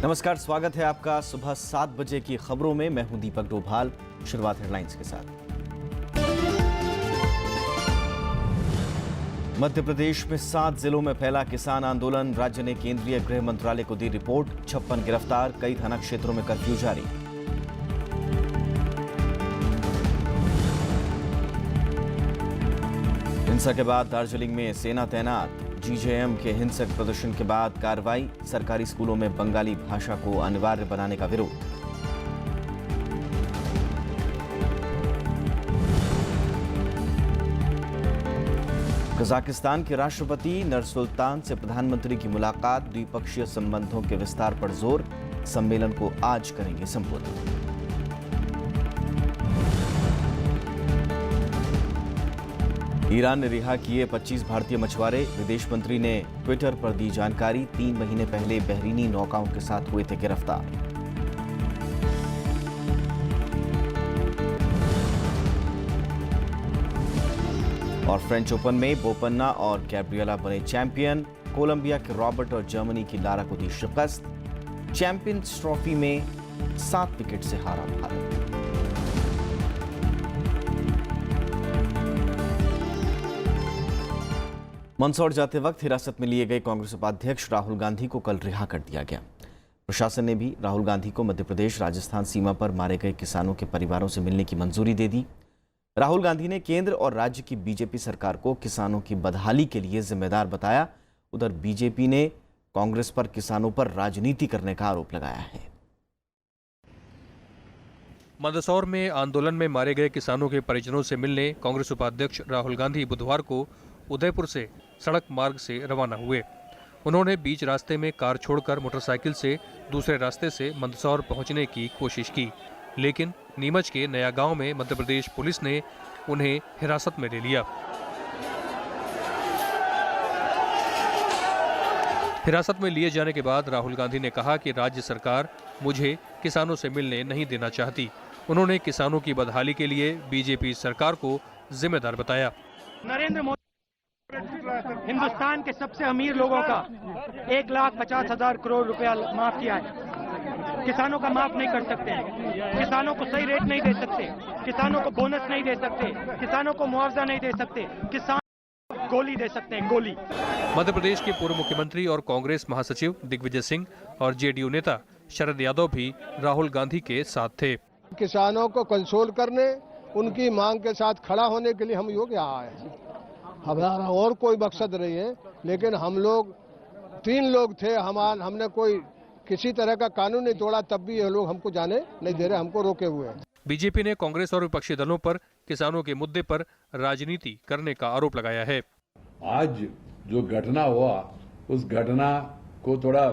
नमस्कार, स्वागत है आपका सुबह 7 बजे की खबरों में। मैं हूं दीपक डोभाल। शुरुआत हेडलाइंस के साथ। मध्य प्रदेश में 7 जिलों में फैला किसान आंदोलन। राज्य ने केंद्रीय गृह मंत्रालय को दी रिपोर्ट। 56 गिरफ्तार, कई थाना क्षेत्रों में कर्फ्यू जारी। हिंसा के बाद दार्जिलिंग में सेना तैनात। जीजेएम के हिंसक प्रदर्शन के बाद कार्रवाई। सरकारी स्कूलों में बंगाली भाषा को अनिवार्य बनाने का विरोध। कजाकिस्तान के राष्ट्रपति नरसुल्तान से प्रधानमंत्री की मुलाकात। द्विपक्षीय संबंधों के विस्तार पर जोर। सम्मेलन को आज करेंगे संबोधित। ईरान ने रिहा किए 25 भारतीय मछुआरे। विदेश मंत्री ने ट्विटर पर दी जानकारी। 3 महीने पहले बहरीनी नौकाओं के साथ हुए थे गिरफ्तार। और फ्रेंच ओपन में बोपन्ना और गैब्रिएला बने चैंपियन। कोलंबिया के रॉबर्ट और जर्मनी की लारा को दी शिकस्त। चैंपियंस ट्रॉफी में 7 विकेट से हारा भारत। मंदसौर जाते वक्त हिरासत में लिए गए कांग्रेस उपाध्यक्ष राहुल गांधी को कल रिहा कर दिया गया। प्रशासन ने भी राहुल गांधी को मध्य प्रदेश राजस्थान सीमा पर मारे गए किसानों के परिवारों से मिलने की मंजूरी दे दी। राहुल गांधी ने केंद्र और राज्य की बीजेपी सरकार को किसानों की बदहाली के लिए जिम्मेदार बताया। उधर बीजेपी ने कांग्रेस पर किसानों पर राजनीति करने का आरोप लगाया है। मंदसौर में आंदोलन में मारे गए किसानों के परिजनों से मिलने कांग्रेस उपाध्यक्ष राहुल गांधी बुधवार को उदयपुर से सड़क मार्ग से रवाना हुए। उन्होंने बीच रास्ते में कार छोड़कर मोटरसाइकिल से दूसरे रास्ते से मंदसौर पहुंचने की कोशिश की, लेकिन नीमच के नया गांव में मध्य प्रदेश पुलिस ने उन्हें हिरासत में ले लिया। हिरासत में लिए जाने के बाद राहुल गांधी ने कहा कि राज्य सरकार मुझे किसानों से मिलने नहीं देना चाहती। उन्होंने किसानों की बदहाली के लिए बीजेपी सरकार को जिम्मेदार बताया। नरेंद्र मोदी हिंदुस्तान के सबसे अमीर लोगों का 1,50,000 करोड़ रुपया माफ किया है। किसानों का माफ नहीं कर सकते, किसानों को सही रेट नहीं दे सकते, किसानों को बोनस नहीं दे सकते, किसानों को मुआवजा नहीं दे सकते, किसान गोली दे सकते हैं, गोली। मध्य प्रदेश के पूर्व मुख्यमंत्री और कांग्रेस महासचिव दिग्विजय सिंह और जेडीयू नेता शरद यादव भी राहुल गांधी के साथ थे। किसानों को कंसोल करने, उनकी मांग के साथ खड़ा होने के लिए हम योग यहाँ आए हैं। हमारा और कोई मकसद नहीं है, लेकिन हम लोग 3 लोग थे। हमने कोई किसी तरह का कानून नहीं तोड़ा, तब भी ये लोग हमको जाने नहीं दे रहे, हमको रोके हुए हैं। बीजेपी ने कांग्रेस और विपक्षी दलों पर किसानों के मुद्दे पर राजनीति करने का आरोप लगाया है। आज जो घटना हुआ, उस घटना को थोड़ा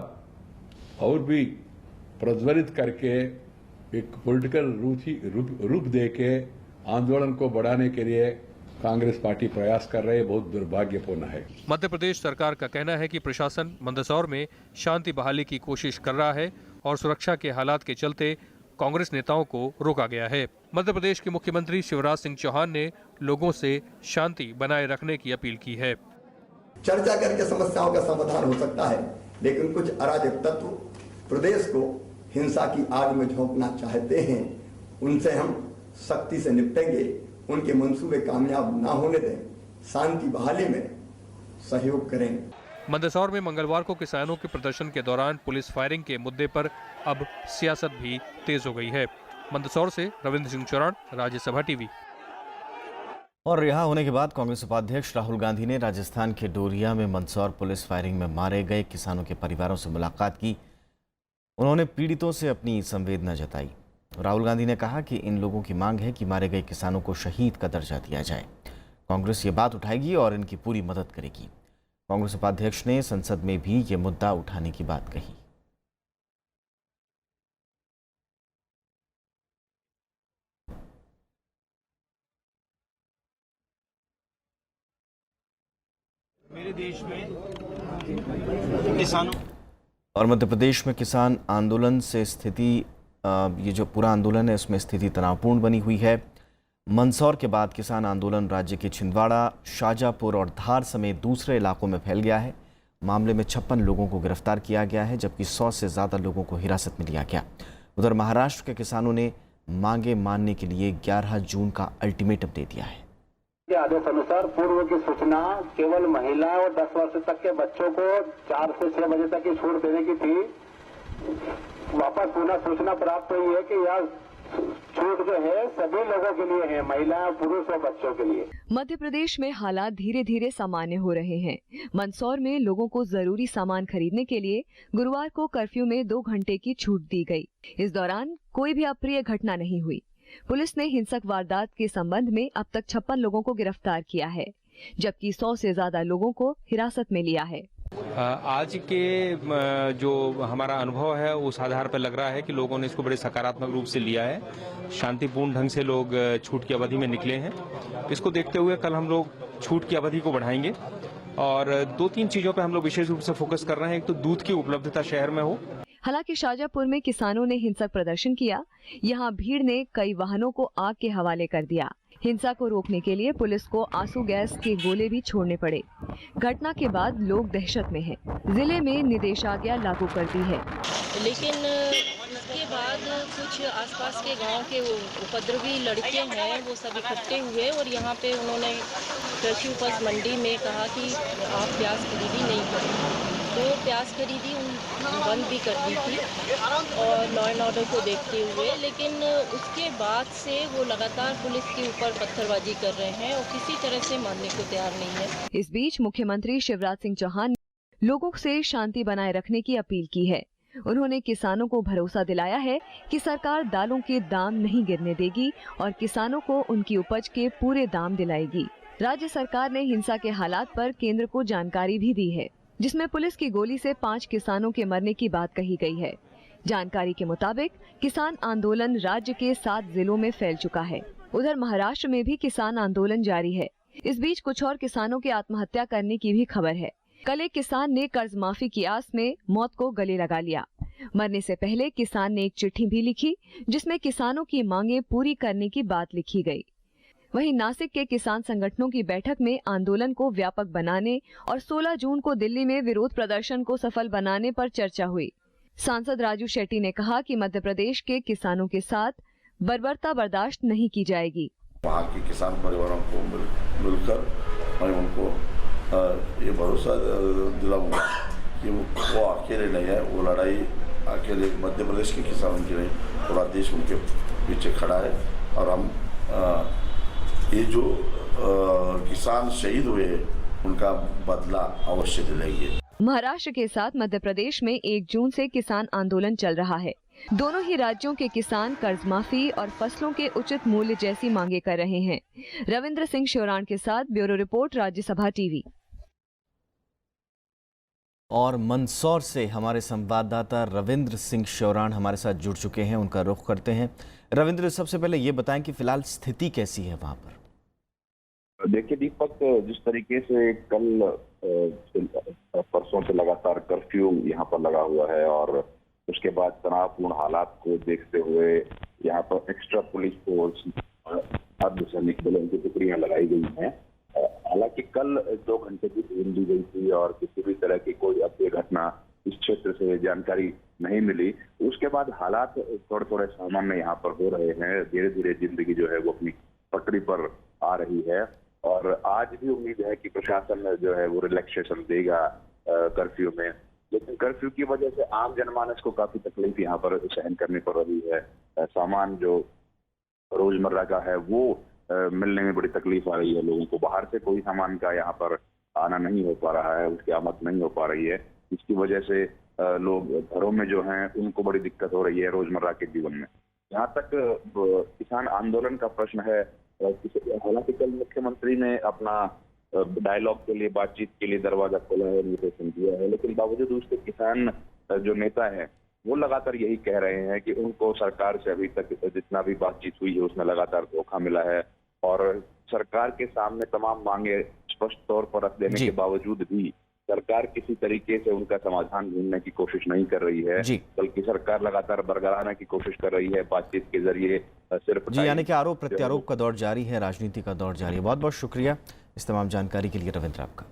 और भी प्रज्वलित करके एक पॉलिटिकल रूप देके आंदोलन को बढ़ाने के लिए कांग्रेस पार्टी प्रयास कर रही है। बहुत दुर्भाग्यपूर्ण है। मध्य प्रदेश सरकार का कहना है कि प्रशासन मंदसौर में शांति बहाली की कोशिश कर रहा है और सुरक्षा के हालात के चलते कांग्रेस नेताओं को रोका गया है। मध्य प्रदेश के मुख्यमंत्री शिवराज सिंह चौहान ने लोगों से शांति बनाए रखने की अपील की है। चर्चा करके समस्याओं का समाधान हो सकता है, लेकिन कुछ अराजक तत्व प्रदेश को हिंसा की आग में झोंकना चाहते हैं। उनसे हम सख्ती से निपटेंगे। उनके मंसूबे कामयाब ना होने दें। शांति बहाली में सहयोग करेंगे। मंदसौर में मंगलवार को किसानों के प्रदर्शन के दौरान पुलिस फायरिंग के मुद्दे पर अब सियासत भी तेज हो गई है। मंदसौर से रविंद्र सिंह चौहान, राज्यसभा टीवी। और रिहा होने के बाद कांग्रेस उपाध्यक्ष राहुल गांधी ने राजस्थान के डोरिया में मंदसौर पुलिस फायरिंग में मारे गए किसानों के परिवारों से मुलाकात की। उन्होंने पीड़ितों से अपनी संवेदना जताई। राहुल गांधी ने कहा कि इन लोगों की मांग है कि मारे गए किसानों को शहीद का दर्जा दिया जाए। कांग्रेस ये बात उठाएगी और इनकी पूरी मदद करेगी। कांग्रेस उपाध्यक्ष ने संसद में भी ये मुद्दा उठाने की बात कही। मेरे देश में किसानों और मध्य प्रदेश में किसान आंदोलन से स्थिति, ये जो पूरा आंदोलन है इसमें स्थिति तनावपूर्ण बनी हुई है। मंदसौर के बाद किसान आंदोलन राज्य के छिंदवाड़ा, शाजापुर और धार समेत दूसरे इलाकों में फैल गया है। मामले में 56 लोगों को गिरफ्तार किया गया है, जबकि 100 से ज़्यादा लोगों को हिरासत में लिया गया। उधर महाराष्ट्र के किसानों ने मांगे मानने के लिए 11 जून का अल्टीमेटम दे दिया है। के आदेश अनुसार पूर्व की सूचना केवल महिला और 10 वर्ष तक के बच्चों को 4 से 6 बजे तक की छूट देने की थी। वापस पुनः सूचना प्राप्त हुई है कि यह छूट जो है सभी लोगों के लिए है, महिला, पुरुष और बच्चों के लिए। मध्य प्रदेश में हालात धीरे धीरे सामान्य हो रहे हैं। मंदसौर में लोगों को जरूरी सामान खरीदने के लिए गुरुवार को कर्फ्यू में 2 घंटे की छूट दी गई। इस दौरान कोई भी अप्रिय घटना नहीं हुई। पुलिस ने हिंसक वारदात के संबंध में अब तक 56 लोगों को गिरफ्तार किया है, जबकि 100 से ज्यादा लोगों को हिरासत में लिया है। आज के जो हमारा अनुभव है उस आधार पर लग रहा है कि लोगों ने इसको बड़े सकारात्मक रूप से लिया है। शांतिपूर्ण ढंग से लोग छूट की अवधि में निकले हैं। इसको देखते हुए कल हम लोग छूट की अवधि को बढ़ाएंगे और 2-3 चीजों पर हम लोग विशेष रूप से फोकस कर रहे हैं। एक तो दूध की उपलब्धता शहर में हो। हालांकि शाजापुर में किसानों ने हिंसक प्रदर्शन किया। यहां भीड़ ने कई वाहनों को आग के हवाले कर दिया। हिंसा को रोकने के लिए पुलिस को आंसू गैस के गोले भी छोड़ने पड़े। घटना के बाद लोग दहशत में हैं। जिले में निषेधाज्ञा लागू कर दी है, लेकिन उसके बाद कुछ आसपास के गांव के उपद्रवी लड़के हैं, वो सब इकट्ठे हुए और यहाँ पे उन्होंने कृषि उपज मंडी में कहा कि आप प्याज खरीदी नहीं करें, तो प्याज खरीदी बंद भी कर दी थी और लॉ एंड ऑर्डर को देखते हुए। लेकिन उसके बाद से वो लगातार पुलिस के ऊपर पत्थरबाजी कर रहे हैं और किसी तरह से मानने को तैयार नहीं है। इस बीच मुख्यमंत्री शिवराज सिंह चौहान ने लोगों से शांति बनाए रखने की अपील की है। उन्होंने किसानों को भरोसा दिलाया है कि सरकार दालों के दाम नहीं गिरने देगी और किसानों को उनकी उपज के पूरे दाम दिलाएगी। राज्य सरकार ने हिंसा के हालात पर केंद्र को जानकारी भी दी है, जिसमें पुलिस की गोली से 5 किसानों के मरने की बात कही गई है। जानकारी के मुताबिक किसान आंदोलन राज्य के 7 जिलों में फैल चुका है। उधर महाराष्ट्र में भी किसान आंदोलन जारी है। इस बीच कुछ और किसानों के आत्महत्या करने की भी खबर है। कल एक किसान ने कर्ज माफी की आस में मौत को गले लगा लिया। मरने से पहले किसान ने एक चिट्ठी भी लिखी, जिसमें किसानों की मांगें पूरी करने की बात लिखी गई। वहीं नासिक के किसान संगठनों की बैठक में आंदोलन को व्यापक बनाने और 16 जून को दिल्ली में विरोध प्रदर्शन को सफल बनाने पर चर्चा हुई। सांसद राजू शेट्टी ने कहा कि मध्य प्रदेश के किसानों के साथ बर्बरता बर्दाश्त नहीं की जाएगी। वहाँ के किसान परिवारों को मिलकर मैं उनको ये भरोसा दिलाऊंगा कि वो अकेले नहीं है। वो लड़ाई अकेले मध्य प्रदेश के किसानों की नहीं, पूरा देश उनके पीछे खड़ा है। और हम ये जो किसान शहीद हुए उनका बदला अवश्य दिलाएंगे। महाराष्ट्र के साथ मध्य प्रदेश में 1 जून से किसान आंदोलन चल रहा है। दोनों ही राज्यों के किसान कर्ज माफी और फसलों के उचित मूल्य जैसी मांगे कर रहे हैं। रविंद्र सिंह श्योराण के साथ ब्यूरो रिपोर्ट, राज्यसभा टीवी। और मंदसौर से हमारे संवाददाता रविंद्र सिंह श्योराण हमारे साथ जुड़ चुके हैं, उनका रुख करते हैं। रविंद्र, सबसे पहले ये बताएं कि फिलहाल स्थिति कैसी है वहां पर? देखिए दीपक, जिस तरीके से कल परसों से लगातार कर्फ्यू यहाँ पर लगा हुआ है और उसके बाद तनावपूर्ण हालात को देखते हुए यहाँ पर एक्स्ट्रा पुलिस फोर्स, अर्धसैनिक बलों की टुकड़ियां लगाई गई हैं। हालांकि कल 2 घंटे की ढूंढ दी गई थी और किसी भी तरह की कोई अप्रिय घटना इस क्षेत्र से जानकारी नहीं मिली। उसके बाद हालात थोड़े थोड़े सामान्य यहाँ पर हो रहे हैं। धीरे धीरे जिंदगी जो है वो अपनी पटरी पर आ रही है और आज भी उम्मीद है कि प्रशासन जो है वो रिलैक्सेशन देगा कर्फ्यू में। लेकिन कर्फ्यू की वजह से आम जनमानस को काफी तकलीफ यहाँ पर सहन करनी पड़ रही है। सामान जो रोजमर्रा का है वो मिलने में बड़ी तकलीफ आ रही है लोगों को। बाहर से कोई सामान का यहाँ पर आना नहीं हो पा रहा है, उसकी आमद नहीं हो पा रही है। इसकी वजह से लोग घरों में जो हैं उनको बड़ी दिक्कत हो रही है रोजमर्रा के जीवन में। यहाँ तक किसान आंदोलन का प्रश्न है, हालांकि कल मुख्यमंत्री ने अपना डायलॉग के लिए, बातचीत के लिए दरवाजा खोला है, निर्देशन दिया है, लेकिन बावजूद उसके किसान जो नेता है वो लगातार यही कह रहे हैं कि उनको सरकार से अभी तक जितना भी बातचीत हुई है उसमें लगातार धोखा मिला है और सरकार के सामने तमाम मांगे स्पष्ट तौर पर रख देने के बावजूद भी सरकार किसी तरीके से उनका समाधान ढूंढने की कोशिश नहीं कर रही है, बल्कि सरकार लगातार बरगलाने की कोशिश कर रही है बातचीत के जरिए। सिर्फ यानी कि आरोप प्रत्यारोप का दौर जारी है, राजनीति का दौर जारी है। बहुत बहुत शुक्रिया इस तमाम जानकारी के लिए रविंद्र आपका।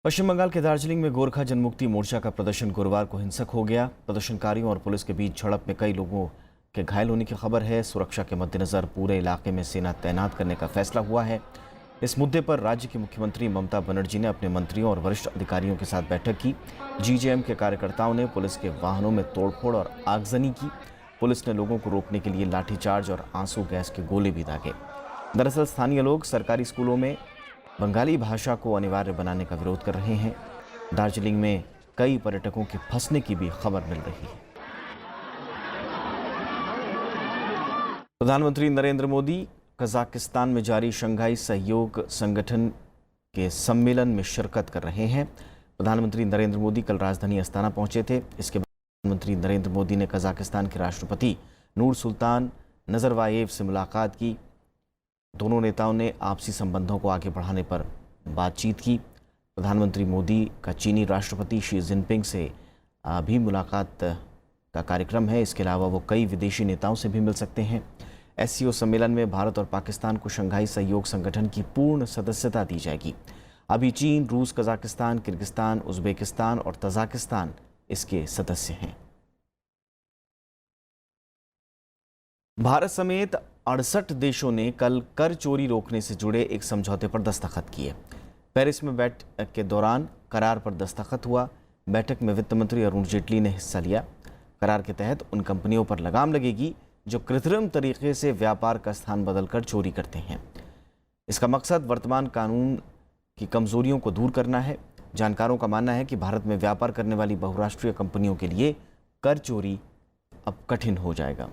पश्चिम बंगाल के दार्जिलिंग में गोरखा जनमुक्ति मोर्चा का प्रदर्शन गुरुवार को हिंसक हो गया। प्रदर्शनकारियों और पुलिस के बीच झड़प में कई लोगों के घायल होने की खबर है। सुरक्षा के मद्देनजर पूरे इलाके में सेना तैनात करने का फैसला हुआ है। इस मुद्दे पर राज्य की मुख्यमंत्री ममता बनर्जी ने अपने मंत्रियों और वरिष्ठ अधिकारियों के साथ बैठक की। जीजेएम के कार्यकर्ताओं ने पुलिस के वाहनों में तोड़फोड़ और आगजनी की। पुलिस ने लोगों को रोकने के लिए लाठीचार्ज और आंसू गैस के गोले भी दागे। दरअसल स्थानीय लोग सरकारी स्कूलों में बंगाली भाषा को अनिवार्य बनाने का विरोध कर रहे हैं। दार्जिलिंग में कई पर्यटकों के फंसने की भी खबर मिल रही है। प्रधानमंत्री नरेंद्र मोदी कजाकिस्तान में जारी शंघाई सहयोग संगठन के सम्मेलन में शिरकत कर रहे हैं। प्रधानमंत्री नरेंद्र मोदी कल राजधानी अस्ताना पहुंचे थे। इसके बाद प्रधानमंत्री नरेंद्र मोदी ने कजाकिस्तान के राष्ट्रपति नूर सुल्तान नजरबायेव से मुलाकात की। दोनों नेताओं ने आपसी संबंधों को आगे बढ़ाने पर बातचीत की। प्रधानमंत्री मोदी का चीनी राष्ट्रपति शी जिनपिंग से भी मुलाकात का कार्यक्रम है। इसके अलावा वो कई विदेशी नेताओं से भी मिल सकते हैं। एससीओ सम्मेलन में भारत और पाकिस्तान को शंघाई सहयोग संगठन की पूर्ण सदस्यता दी जाएगी। अभी चीन, रूस, कजाकिस्तान, किर्गिस्तान, उज्बेकिस्तान और तजाकिस्तान इसके सदस्य हैं। भारत समेत 68 देशों ने कल कर चोरी रोकने से जुड़े एक समझौते पर दस्तखत किए। पेरिस में बैठक के दौरान करार पर दस्तखत हुआ। बैठक में वित्त मंत्री अरुण जेटली ने हिस्सा लिया। करार के तहत उन कंपनियों पर लगाम लगेगी जो कृत्रिम तरीके से व्यापार का स्थान बदलकर चोरी करते हैं। इसका मकसद वर्तमान कानून की कमजोरियों को दूर करना है। जानकारों का मानना है कि भारत में व्यापार करने वाली बहुराष्ट्रीय कंपनियों के लिए कर चोरी अब कठिन हो जाएगा।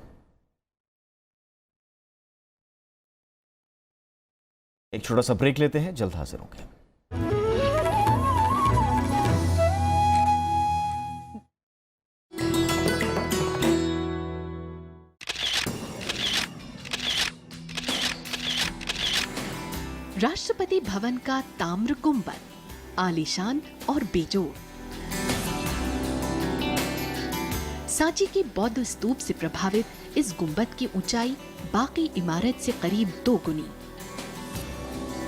एक छोटा सा ब्रेक लेते हैं, जल्द हाजिर होंगे। राष्ट्रपति भवन का ताम्र गुंबद आलीशान और बेजोड़। सांची के बौद्ध स्तूप से प्रभावित इस गुंबद की ऊंचाई बाकी इमारत से करीब 2 गुनी।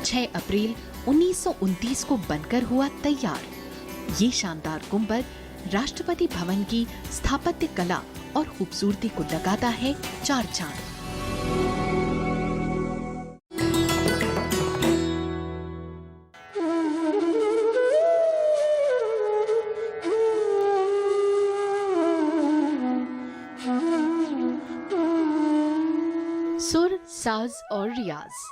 6 अप्रैल 1929 को बनकर हुआ तैयार। ये शानदार गुंबद राष्ट्रपति भवन की स्थापत्य कला और खूबसूरती को लगाता है 4 चांद। सुर, साज और रियाज।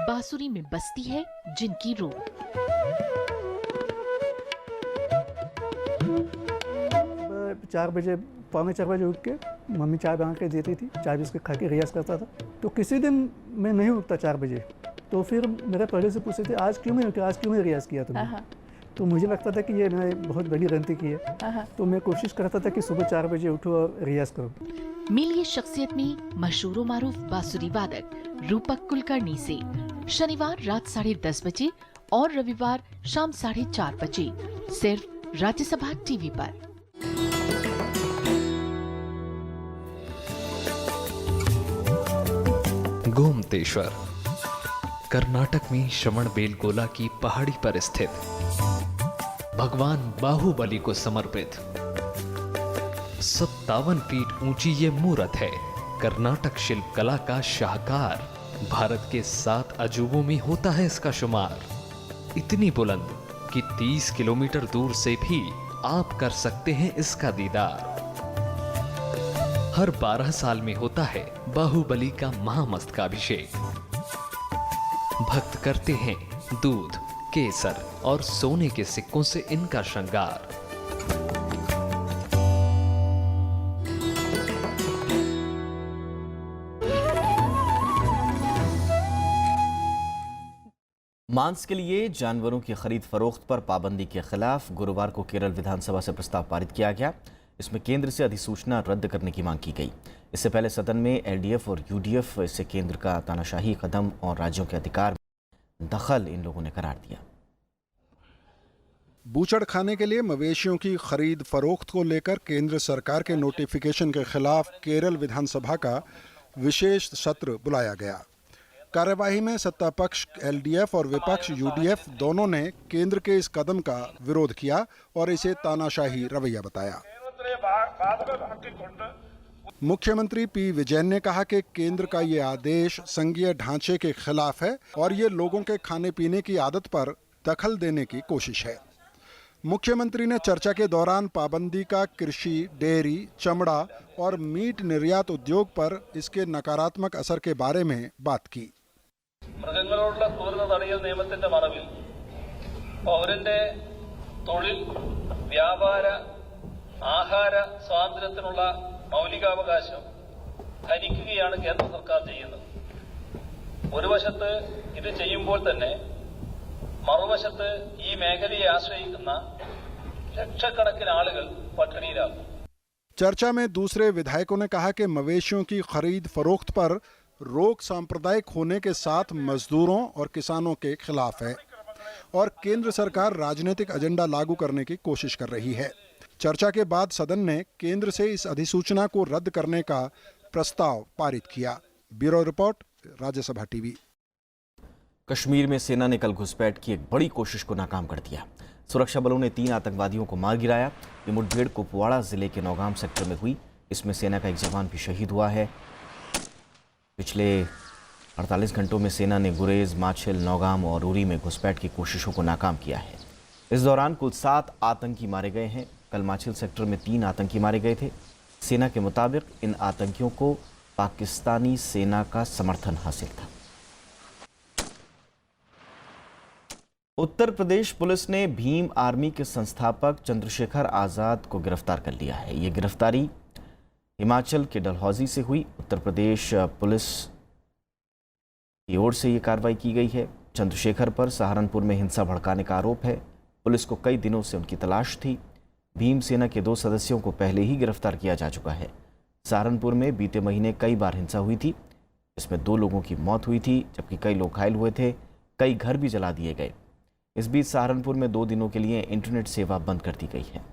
बांसुरी में बसती है जिनकी रूह। चार बजे, पौने 4 बजे उठ के मम्मी चाय बना के देती थी। चाय बिस्किट खा के रियाज करता था। तो किसी दिन मैं नहीं उठता 4 बजे, तो फिर मेरे पहले से पूछते थे आज क्यों नहीं उठा, आज क्यों नहीं रियाज किया तुमने। तो मुझे लगता था कि ये मैंने बहुत बड़ी गलती की है। तो मैं कोशिश करता था कि सुबह 4 बजे उठूं और रियाज करूं। मिलिए शख्सियत में मशहूर व मारूफ बांसुरी वादक रूपक कुलकर्णी से शनिवार रात 10:30 बजे और रविवार शाम 4:30 बजे सिर्फ राज्यसभा टीवी पर। गोमतेश्वर कर्नाटक में श्रवणबेलगोला की पहाड़ी पर स्थित भगवान बाहुबली को समर्पित 57 फीट ऊंची ये मूर्त है। कर्नाटक शिल्प कला का शाहकार। भारत के 7 अजूबों में होता है इसका शुमार। इतनी बुलंद कि 30 किलोमीटर दूर से भी आप कर सकते हैं इसका दीदार। हर 12 साल में होता है बाहुबली का महामस्तकाभिषेक। भक्त करते हैं दूध, केसर और सोने के सिक्कों से इनका श्रृंगार। मांस के लिए जानवरों की खरीद फरोख्त पर पाबंदी के खिलाफ गुरुवार को केरल विधानसभा से प्रस्ताव पारित किया गया। इसमें केंद्र से अधिसूचना रद्द करने की मांग की गई। इससे पहले सदन में एलडीएफ और यूडीएफ इसे केंद्र का तानाशाही कदम और राज्यों के अधिकार में दखल इन लोगों ने करार दिया। बूचड़ खाने के लिए मवेशियों की खरीद फरोख्त को लेकर केंद्र सरकार के नोटिफिकेशन के खिलाफ केरल विधानसभा का विशेष सत्र बुलाया गया। कार्यवाही में सत्ता पक्ष एलडीएफ और विपक्ष यूडीएफ दोनों ने केंद्र के इस कदम का विरोध किया और इसे तानाशाही रवैया बताया। मुख्यमंत्री पी विजयन ने कहा कि केंद्र का ये आदेश संघीय ढांचे के खिलाफ है और ये लोगों के खाने पीने की आदत पर दखल देने की कोशिश है। मुख्यमंत्री ने चर्चा के दौरान पाबंदी का कृषि, डेयरी, चमड़ा और मीट निर्यात उद्योग पर इसके नकारात्मक असर के बारे में बात की। മൃഗങ്ങളോടുള്ള ക്രൂരത തടയൽ നിയമത്തിന്റെ മറവിൽ പൗരന്റെ തൊഴിൽ, വ്യാപാര, ആഹാര സ്വാതന്ത്ര്യത്തിനുള്ള മൗലികാവകാശം ഹനിക്കുകയാണ് കേന്ദ്ര സർക്കാർ ചെയ്യുന്നത്. ഒരു വശത്ത് ഇത് ചെയ്യുമ്പോൾ തന്നെ മറുവശത്ത് ഈ മേഖലയെ ആശ്രയിക്കുന്ന ലക്ഷക്കണക്കിന് ആളുകൾ പട്ടിണിയിലാകും। चर्चा में दूसरे विधायकों ने कहा कि मवेशियों की खरीद फरोख्त पर रोक सांप्रदायिक होने के साथ मजदूरों और किसानों के खिलाफ है और केंद्र सरकार राजनीतिक एजेंडा लागू करने की कोशिश कर रही है। चर्चा के बाद सदन ने केंद्र से इस अधिसूचना को रद्द करने का प्रस्ताव पारित किया। Bureau report, Rajya Sabha TV. Kashmir में सेना ने कल घुसपैठ की एक बड़ी कोशिश को नाकाम कर दिया। सुरक्षा बलों ने 3 आतंकवादियों को मार गिराया। ये मुठभेड़ कुपवाड़ा जिले के नौगाम सेक्टर में हुई। इसमें सेना का एक जवान भी शहीद हुआ है। पिछले 48 घंटों में सेना ने गुरेज, माछिल, नौगाम और उरी में घुसपैठ की कोशिशों को नाकाम किया है। इस दौरान कुल 7 आतंकी मारे गए हैं। कल माछिल सेक्टर में 3 आतंकी मारे गए थे। सेना के मुताबिक इन आतंकियों को पाकिस्तानी सेना का समर्थन हासिल था। उत्तर प्रदेश पुलिस ने भीम आर्मी के संस्थापक चंद्रशेखर आज़ाद को गिरफ्तार कर लिया है। ये गिरफ्तारी हिमाचल के डलहौजी से हुई। उत्तर प्रदेश पुलिस की ओर से ये कार्रवाई की गई है। चंद्रशेखर पर सहारनपुर में हिंसा भड़काने का आरोप है। पुलिस को कई दिनों से उनकी तलाश थी। भीम सेना के 2 सदस्यों को पहले ही गिरफ्तार किया जा चुका है। सहारनपुर में बीते महीने कई बार हिंसा हुई थी। इसमें 2 लोगों की मौत हुई थी, जबकि कई लोग घायल हुए थे। कई घर भी जला दिए गए। इस बीच सहारनपुर में 2 दिनों के लिए इंटरनेट सेवा बंद कर दी गई है।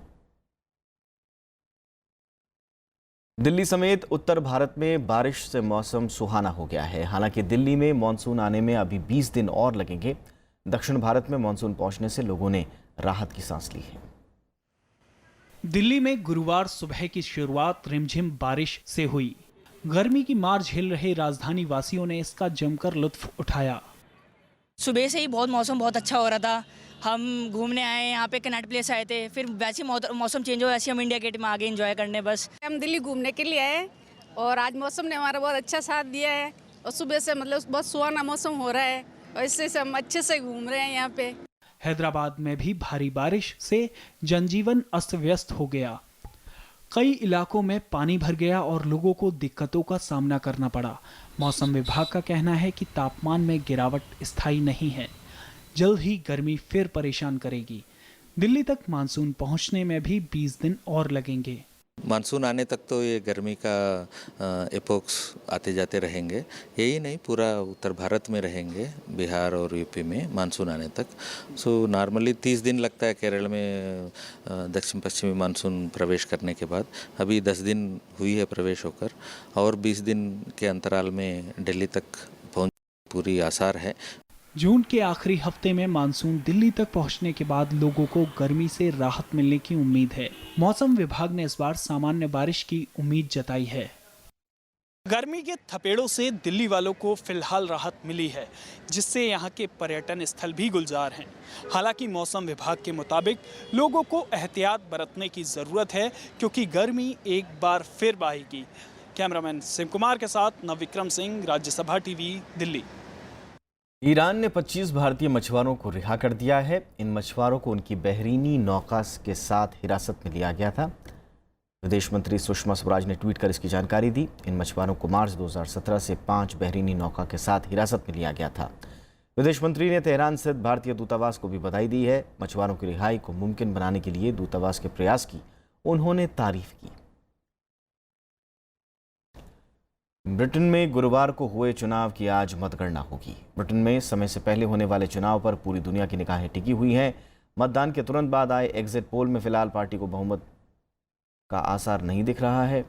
दिल्ली समेत उत्तर भारत में बारिश से मौसम सुहाना हो गया है। हालांकि दिल्ली में मानसून आने में अभी 20 दिन और लगेंगे। दक्षिण भारत में मानसून पहुंचने से लोगों ने राहत की सांस ली है। दिल्ली में गुरुवार सुबह की शुरुआत रिमझिम बारिश से हुई। गर्मी की मार झेल रहे राजधानी वासियों ने इसका जमकर लुत्फ उठाया। सुबह से ही मौसम बहुत अच्छा हो रहा था। हम घूमने आए, यहाँ पे कनॉट प्लेस आए थे, फिर वैसे मौसम चेंज हुआ, वैसे हम इंडिया गेट में आगे एंजॉय करने। बस हम दिल्ली घूमने के लिए आए और आज मौसम ने हमारा बहुत अच्छा साथ दिया है और सुबह से मतलब बहुत सुहाना मौसम हो रहा है और इससे हम अच्छे से घूम रहे हैं यहाँ पे। हैदराबाद में भी भारी बारिश से जनजीवन अस्त व्यस्त हो गया। कई इलाकों में पानी भर गया और लोगों को दिक्कतों का सामना करना पड़ा। मौसम विभाग का कहना है कि तापमान में गिरावट स्थायी नहीं है। जल्द ही गर्मी फिर परेशान करेगी। दिल्ली तक मानसून पहुंचने में भी 20 दिन और लगेंगे। मानसून आने तक तो ये गर्मी का एपोक्स आते जाते रहेंगे। यही नहीं, पूरा उत्तर भारत में रहेंगे, बिहार और यूपी में मानसून आने तक। सो नॉर्मली 30 दिन लगता है केरल में दक्षिण पश्चिमी मानसून प्रवेश करने के बाद। अभी 10 दिन हुई है प्रवेश होकर और 20 दिन के अंतराल में दिल्ली तक पहुँच पूरी आसार है। जून के आखिरी हफ्ते में मानसून दिल्ली तक पहुंचने के बाद लोगों को गर्मी से राहत मिलने की उम्मीद है। मौसम विभाग ने इस बार सामान्य बारिश की उम्मीद जताई है। गर्मी के थपेड़ों से दिल्ली वालों को फिलहाल राहत मिली है, जिससे यहाँ के पर्यटन स्थल भी गुलजार हैं। हालांकि मौसम विभाग के मुताबिक लोगों को एहतियात बरतने की ज़रूरत है, क्योंकि गर्मी एक बार फिर बढ़ेगी। कैमरामैन शिव कुमार के साथ नवविक्रम सिंह, राज्यसभा टीवी, दिल्ली। ईरान ने 25 भारतीय मछुआरों को रिहा कर दिया है। इन मछुआरों को उनकी बहरीनी नौका के साथ हिरासत में लिया गया था। विदेश मंत्री सुषमा स्वराज ने ट्वीट कर इसकी जानकारी दी। इन मछुआरों को मार्च 2017 से 5 बहरीनी नौका के साथ हिरासत में लिया गया था। विदेश मंत्री ने तेहरान स्थित भारतीय दूतावास को भी बधाई दी है। मछुआरों की रिहाई को मुमकिन बनाने के लिए दूतावास के प्रयास की उन्होंने तारीफ की। ब्रिटेन में गुरुवार को हुए चुनाव की आज मतगणना होगी। ब्रिटेन में समय से पहले होने वाले चुनाव पर पूरी दुनिया की निगाहें टिकी हुई हैं। मतदान के तुरंत बाद आए एग्जिट पोल में फिलहाल पार्टी को बहुमत का आसार नहीं दिख रहा है।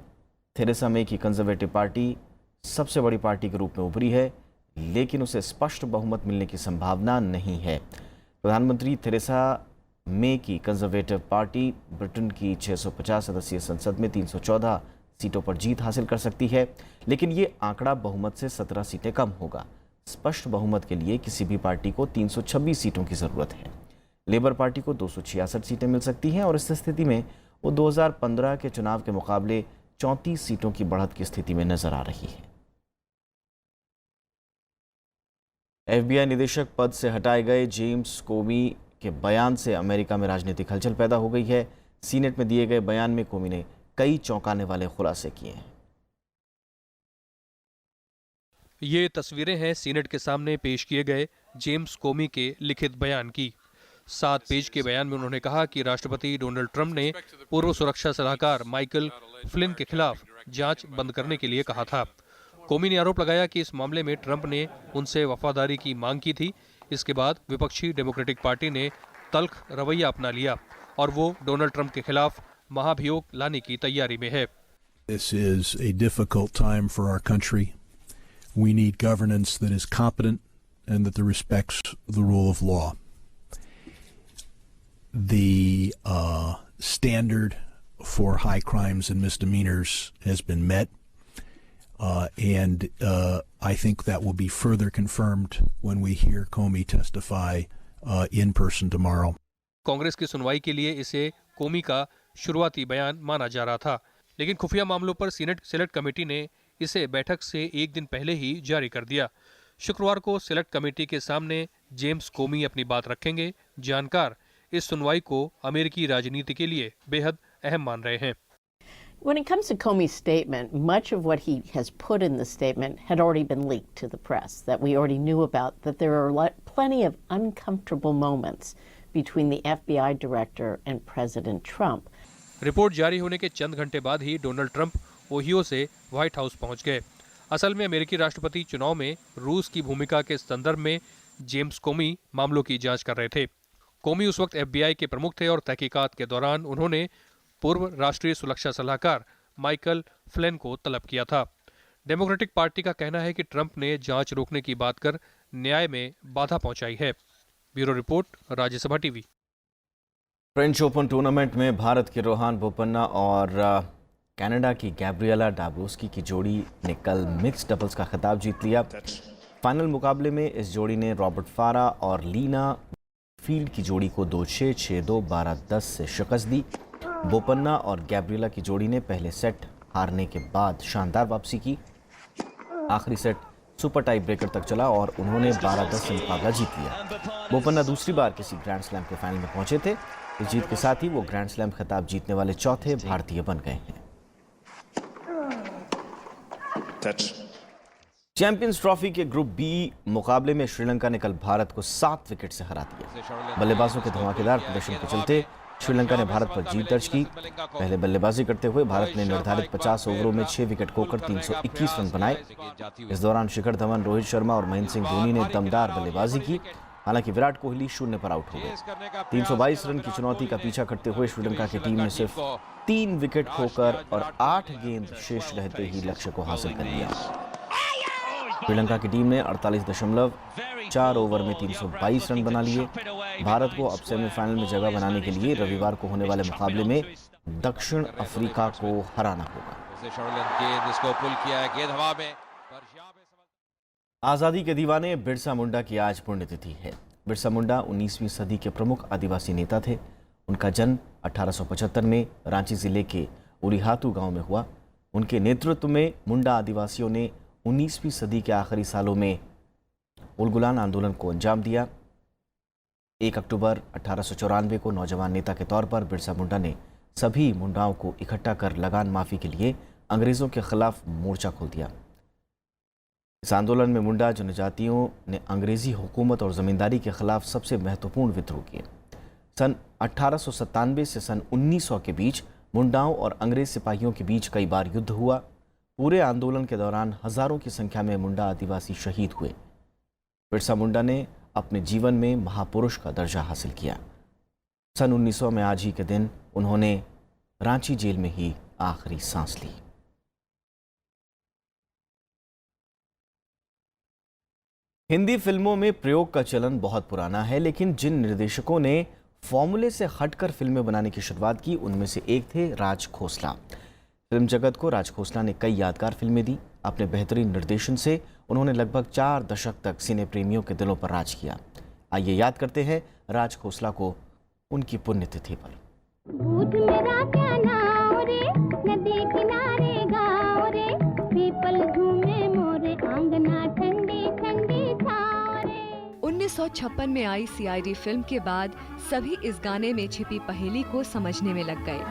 थेरेसा मे की कंजर्वेटिव पार्टी सबसे बड़ी पार्टी के रूप में उभरी है, लेकिन उसे स्पष्ट बहुमत मिलने की संभावना नहीं है। प्रधानमंत्री थेरेसा मे की कंजर्वेटिव पार्टी ब्रिटेन की 650 सदस्यीय संसद में 314 सीटों पर जीत हासिल कर सकती है, लेकिन ये आंकड़ा बहुमत से 17 सीटें कम होगा। स्पष्ट बहुमत के लिए किसी भी पार्टी को 326 सीटों की जरूरत है। लेबर पार्टी को 266 सीटें मिल सकती हैं और इस स्थिति में वो 2015 के चुनाव के मुकाबले 34 सीटों की बढ़त की स्थिति में नजर आ रही है। FBI निदेशक पद से हटाए गए जेम्स कोमी के बयान से अमेरिका में राजनीतिक हलचल पैदा हो गई है। सीनेट में दिए गए बयान में कोमी ने कई चौंकाने वाले खुलासे किए हैं। ये तस्वीरें हैं सीनेट के सामने पेश किए गए जेम्स कोमी के लिखित बयान की। 7 पेज के बयान में उन्होंने कहा कि राष्ट्रपति डोनाल्ड ट्रंप ने पूर्व सुरक्षा सलाहकार माइकल फ्लिन के खिलाफ जांच बंद करने के लिए कहा था। कोमी ने आरोप लगाया कि इस मामले में ट्रंप ने उनसे वफादारी की मांग की थी। इसके बाद विपक्षी डेमोक्रेटिक पार्टी ने तल्ख रवैया अपना लिया और वो डोनाल्ड ट्रंप के खिलाफ महाभियोग लाने की तैयारी में है। This is a difficult time for our country. We need governance that is competent and that respects the rule of law. The standard for high crimes and misdemeanors has been met, and I think that will be further confirmed when we hear Comey testify in person tomorrow. Congress की सुनवाई के लिए इसे कोमी का शुरुआती बयान माना जा रहा था, लेकिन खुफिया मामलों पर सीनेट सेलेक्ट कमेटी ने इसे बैठक से एक दिन पहले ही जारी कर दिया। शुक्रवार को सेलेक्ट कमेटी के सामने जेम्स कोमी अपनी बात रखेंगे। जानकार इस सुनवाई को अमेरिकी राजनीति के लिए बेहद अहम मान रहे हैं। When it comes to Comey's statement, much of what he has put in the statement had already been leaked to the press, that we already knew about, that there are plenty of uncomfortable moments between the FBI director and President Trump. Report जारी होने के चंद घंटे बाद ही Donald Trump Ohio से white house पहुंच गए। असल में अमेरिकी राष्ट्रपति चुनाव में रूस की भूमिका के संदर्भ में जेम्स कोमी मामलों की जांच कर रहे थे। कोमी उस वक्त FBI के प्रमुख थे और तहकीकात के दौरान उन्होंने पूर्व राष्ट्रीय सुरक्षा सलाहकार माइकल फ्लिन को तलब किया था। डेमोक्रेटिक पार्टी का कहना है कि ट्रंप ने जांच रोकने की बात कर न्याय में बाधा पहुंचाई है। Bureau report, Rajya Sabha TV. French open tournament में भारत के रोहन बोपन्ना और कनाडा की गैब्रिएला डाब्रोस्की की जोड़ी ने कल मिक्स डबल्स का खिताब जीत लिया। फाइनल मुकाबले में इस जोड़ी ने रॉबर्ट फारा और लीना फील्ड की जोड़ी को 2-6, 6-2, 12-10 से शिकस्त दी। बोपन्ना और गैब्रिएला की जोड़ी ने पहले सेट हारने के बाद शानदार वापसी की। आखिरी सेट सुपर टाई ब्रेकर तक चला और उन्होंने 12-10 से मुकाबला जीत लिया। बोपन्ना दूसरी बार किसी ग्रैंड स्लैम के फाइनल में पहुंचे थे। इस जीत के साथ ही वो ग्रैंड स्लैम खिताब जीतने वाले चौथे भारतीय बन गए हैं। चैंपियंस ट्रॉफी के ग्रुप बी मुकाबले में श्रीलंका ने कल भारत को 7 विकेट से हरा दिया। बल्लेबाजों के धमाकेदार प्रदर्शन के चलते श्रीलंका ने भारत पर जीत दर्ज की। पहले बल्लेबाजी करते हुए भारत ने निर्धारित 50 ओवरों में 6 विकेट खोकर 321 रन बनाए। इस दौरान शिखर धवन, रोहित शर्मा और महेंद्र सिंह धोनी ने दमदार बल्लेबाजी की। हालांकि विराट कोहली 0 पर आउट हो गए। 322 रन की चुनौती का पीछा करते हुए श्रीलंका की टीम ने सिर्फ 3 विकेट खोकर और 8 गेंद शेष रहते ही लक्ष्य को हासिल कर लिया। श्रीलंका की टीम ने 48.4 ओवर में 322 रन बना लिए। भारत को अब सेमीफाइनल में जगह बनाने के लिए रविवार को होने वाले मुकाबले में दक्षिण अफ्रीका को हराना होगा। आज़ादी के दीवाने बिरसा मुंडा की आज पुण्यतिथि है। बिरसा मुंडा 19वीं सदी के प्रमुख आदिवासी नेता थे। उनका जन्म 1875 में रांची जिले के उरीहातू गांव में हुआ। उनके नेतृत्व में मुंडा आदिवासियों ने 19वीं सदी के आखिरी सालों में उलगुलान आंदोलन को अंजाम दिया। 1 अक्टूबर 1894 को नौजवान नेता के तौर पर बिरसा मुंडा ने सभी मुंडाओं को इकट्ठा कर लगान माफ़ी के लिए अंग्रेज़ों के खिलाफ मोर्चा खोल दिया। इस आंदोलन में मुंडा जनजातियों ने अंग्रेज़ी हुकूमत और ज़मींदारी के खिलाफ सबसे महत्वपूर्ण विद्रोह किए। सन 1897 से सन 1900 के बीच मुंडाओं और अंग्रेज़ सिपाहियों के बीच कई बार युद्ध हुआ। पूरे आंदोलन के दौरान हज़ारों की संख्या में मुंडा आदिवासी शहीद हुए। बिरसा मुंडा ने अपने जीवन में महापुरुष का दर्जा हासिल किया। सन 1900 में आज ही के दिन उन्होंने रांची जेल में ही आखिरी सांस ली। हिंदी फिल्मों में प्रयोग का चलन बहुत पुराना है, लेकिन जिन निर्देशकों ने फॉर्मूले से हटकर फिल्में बनाने की शुरुआत की उनमें से एक थे राज खोसला। फिल्म जगत को राज खोसला ने कई यादगार फिल्में दी। अपने बेहतरीन निर्देशन से उन्होंने लगभग 4 दशक तक सिने प्रेमियों के दिलों पर राज किया। आइए याद करते हैं राज खोसला को उनकी पुण्यतिथि पर। नदी किनारे गाँव रे, पीपल झूमे मोरे आंगना ठंडी ठंडी छाँव रे। 1956 में आई सीआईडी फिल्म के बाद सभी इस गाने में छिपी पहेली को समझने में लग गए।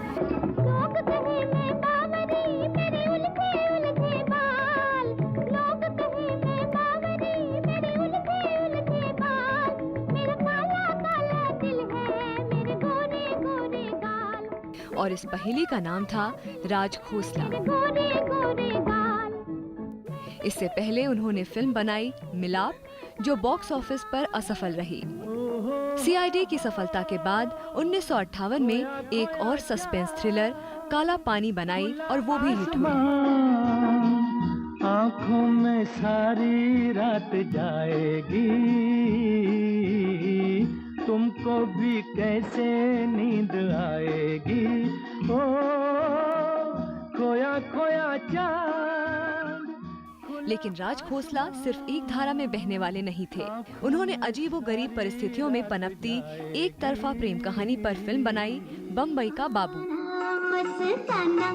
'और इस पहेली का नाम था राज खोसला। इससे पहले उन्होंने फिल्म बनाई मिलाप, जो बॉक्स ऑफिस पर असफल रही। सीआईडी की सफलता के बाद 1958 में एक और सस्पेंस थ्रिलर काला पानी बनाई और वो भी हिट हुई। आँखों में सारी रात जाएगी, तुमको भी कैसे नींद आएगी, ओ खोया खोया चाँद। लेकिन राज खोसला सिर्फ एक धारा में बहने वाले नहीं थे। उन्होंने अजीबोगरीब परिस्थितियों में पनपती एक तरफा प्रेम कहानी पर फिल्म बनाई बम्बई का बाबू। मस्ताना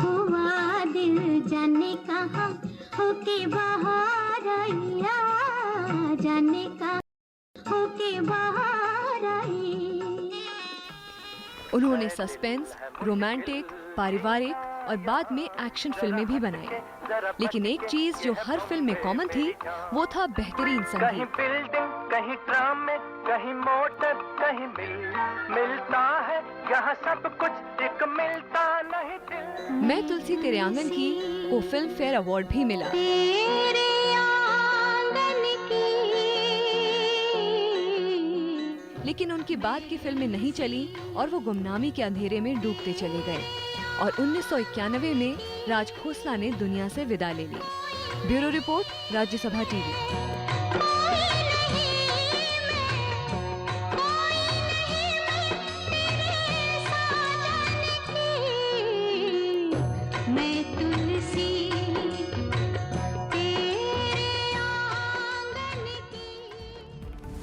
हुआ दिल जाने कहाँ, होके बाहर आया जाने का, होके बाहर आई। उन्होंने सस्पेंस, रोमांटिक, पारिवारिक और बाद में एक्शन फिल्में भी बनाई। लेकिन एक चीज जो हर फिल्म में कॉमन थी वो था बेहतरीन संगीत। कहीं बिल्डिंग, कहीं ड्राम में, कहीं मोटर, कहीं मिलता है यहाँ सब कुछ, एक मिलता नहीं दिल। मैं तुलसी तेरे आंगन की को फिल्म फेयर अवार्ड भी मिला। तेरे आंगन की। लेकिन उनकी बाद की फिल्में नहीं चली और वो गुमनामी के अंधेरे में डूबते चले गए और 1991 में राज खोसला ने दुनिया से विदा ले ली। Bureau report, Rajya Sabha TV.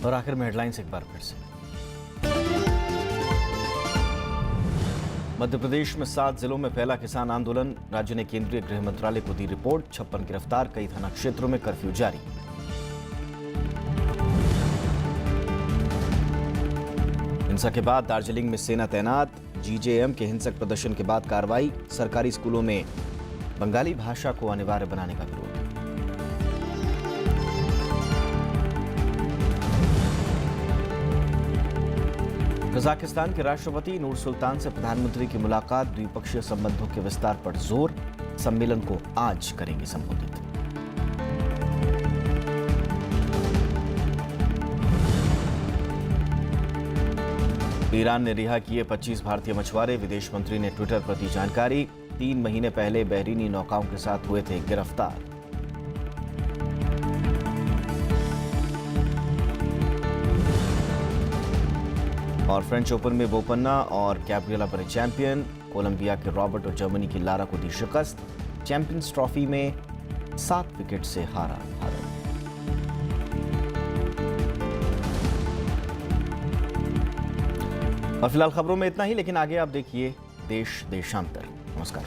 और आखिर में हेडलाइंस एक बार फिर से। मध्य प्रदेश में 7 जिलों में फैला किसान आंदोलन। राज्य ने केंद्रीय गृह मंत्रालय को दी रिपोर्ट। 56 गिरफ्तार, कई थाना क्षेत्रों में कर्फ्यू जारी। हिंसा के बाद दार्जिलिंग में सेना तैनात। जीजेएम के हिंसक प्रदर्शन के बाद कार्रवाई। सरकारी स्कूलों में बंगाली भाषा को अनिवार्य बनाने का विरोध। कजाकिस्तान के राष्ट्रपति नूर सुल्तान से प्रधानमंत्री की मुलाकात। द्विपक्षीय संबंधों के विस्तार पर जोर। सम्मेलन को आज करेंगे संबोधित। ईरान ने रिहा किए 25 भारतीय मछुआरे। विदेश मंत्री ने ट्विटर पर दी जानकारी। 3 महीने पहले बहरीनी नौकाओं के साथ हुए थे गिरफ्तार। और फ्रेंच ओपन में बोपन्ना और गैब्रिएला बने चैंपियन। कोलंबिया के रॉबर्ट और जर्मनी की लारा को दी शिकस्त। चैंपियंस ट्रॉफी में 7 विकेट से हारा भारत। और फिलहाल खबरों में इतना ही, लेकिन आगे आप देखिए देश देशांतर। नमस्कार।